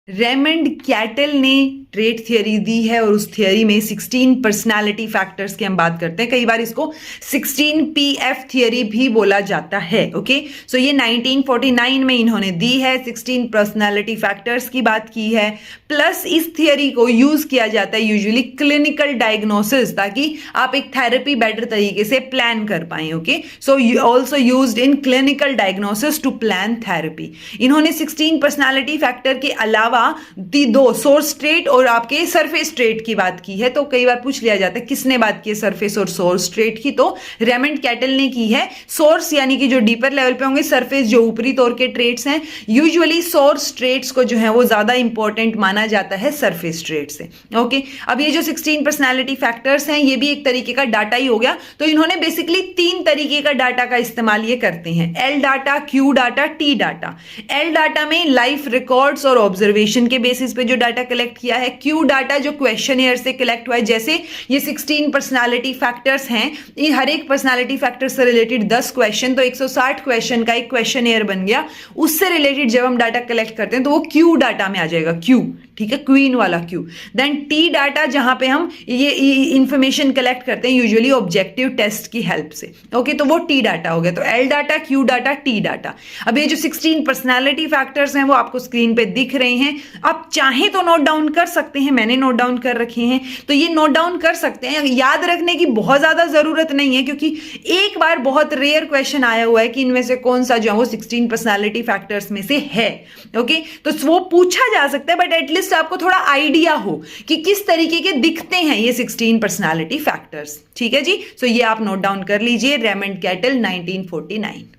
Raymond cattle ने trait theory दी है और उस थियरी में 16 पर्सनालिटी फैक्टर्स की हम बात करते हैं। कई बार इसको 16 PF थियरी भी बोला जाता है। ओके, सो ये 1949 में इन्होंने दी है, 16 पर्सनालिटी फैक्टर्स की बात की है। प्लस इस थियरी को यूज किया जाता है यूजुअली क्लिनिकल डायग्नोसिस, ताकि आप एक थेरेपी बेटर तरीके से प्लान कर पाए। Okay, so also used in clinical diagnosis to plan therapy. इन्होंने 16 पर्सनालिटी फैक्टर के अलावा दो सोर्स ट्रेट और आपके सरफेस ट्रेट की बात की है। तो कई बार पूछ लिया जाता है किसने बात की है सरफेस और सोर्स ट्रेट की, तो रेमंड कैटल ने की है। सोर्स यानी कि जो डीपर लेवल पे होंगे, सरफेस जो ऊपरी तौर के ट्रेट्स हैं, यूजुअली सोर्स ट्रेट्स को जो है वो ज्यादा इंपॉर्टेंट माना जाता है सरफेस ट्रेट से। ओके, अब ये जो 16 पर्सनालिटी फैक्टर्स हैं ये भी एक तरीके का डाटा ही हो गया। तो इन्होंने बेसिकली 3 तरीके का डाटा का इस्तेमाल ये करते हैं, L data, Q data, T data. L data में लाइफ रिकॉर्ड्स और ऑब्जर्वेशन के बेसिस पे जो डाटा कलेक्ट किया है। क्यू डाटा जो क्वेश्चनियर से कलेक्ट हुआ है, जैसे ये 16 पर्सनालिटी फैक्टर्स हैं, ये हर एक पर्सनालिटी फैक्टर से रिलेटेड 10 क्वेश्चन, तो 160 क्वेश्चन का एक क्वेश्चनियर बन गया। उससे रिलेटेड जब हम डाटा कलेक्ट करते हैं तो वो क्यू डाटा में आ जाएगा, क्यू, ठीक है, क्वीन वाला क्यू। देन टी डाटा, जहां पे हम ये इंफॉर्मेशन कलेक्ट करते हैं यूजुअली ऑब्जेक्टिव टेस्ट की हेल्प से। ओके, तो वो टी डाटा हो गया। तो L data, Q data, T data. अब ये जो 16 पर्सनालिटी फैक्टर्स हैं वो आपको स्क्रीन पे दिख रहे हैं। आप चाहें तो नोट डाउन कर सकते हैं, मैंने नोट डाउन कर रखे हैं, तो ये नोट डाउन कर सकते हैं। याद रखने की बहुत ज्यादा जरूरत नहीं है, क्योंकि एक बार बहुत रेयर क्वेश्चन आया हुआ है कि इनमें से कौन सा जो है वो 16 पर्सनालिटी फैक्टर्स में से है। ओके, तो वो पूछा जा सकता है, बट एटलीस्ट आपको थोड़ा आइडिया हो कि किस तरीके के दिखते हैं ये 16 पर्सनालिटी फैक्टर्स। ठीक है जी, सो ये आप नोट डाउन कर लीजिए, रेमंड कैटल 1949।